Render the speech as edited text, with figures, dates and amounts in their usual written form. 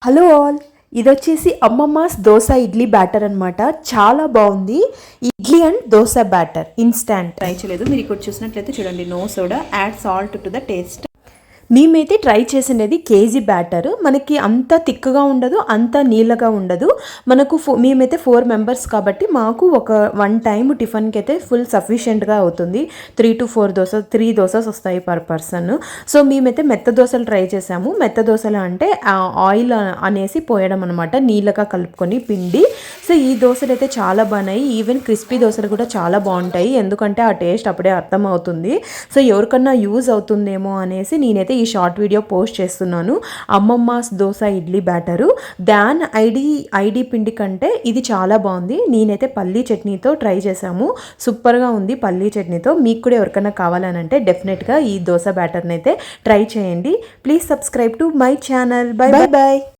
Hello all, ఇది వచ్చేసి అమ్మమ్మస్ dosa idli batter అనమాట. చాలా బాగుంది. Idli and dosa batter instant. Try చేయలేదు. మీరు ఇక్కడ చూసినట్లయితే చూడండి, no soda, add salt to the taste. మేమైతే ట్రై చేసిండేది కేజీ బ్యాటర్. మనకి అంత థిక్గా ఉండదు, అంత నీళ్ళగా ఉండదు. మనకు మేమైతే 4 మెంబర్స్ కాబట్టి మాకు ఒక 1 టైం టిఫిన్కి అయితే ఫుల్ సఫిషియెంట్గా అవుతుంది. 3 to 4 3 దోసెస్ వస్తాయి పర్ పర్సన్. సో మేమైతే మెత్త దోశలు ట్రై చేసాము. మెత్త దోశలు అంటే ఆయిల్ అనేసి పోయడం అనమాట, నీళ్ళగా కలుపుకొని పిండి. సో ఈ దోశలు అయితే చాలా బాగున్నాయి. ఈవెన్ క్రిస్పీ దోశలు కూడా చాలా బాగుంటాయి, ఎందుకంటే ఆ టేస్ట్ అప్పుడే అర్థమవుతుంది. సో ఎవరికన్నా యూజ్ అవుతుందేమో అనేసి నేనైతే ఈ షార్ట్ వీడియో పోస్ట్ చేస్తున్నాను. అమ్మమ్మస్ దోశ ఇడ్లీ బ్యాటరు దాన్ ఐడి పిండి కంటే ఇది చాలా బాగుంది. నేనైతే పల్లీ చట్నీతో ట్రై చేశాము, సూపర్గా ఉంది పల్లీ చట్నీతో. మీకు కూడా ఎవరికైనా కావాలనంటే డెఫినెట్గా ఈ దోశ బ్యాటర్ని అయితే ట్రై చేయండి. Please subscribe to my channel. By by.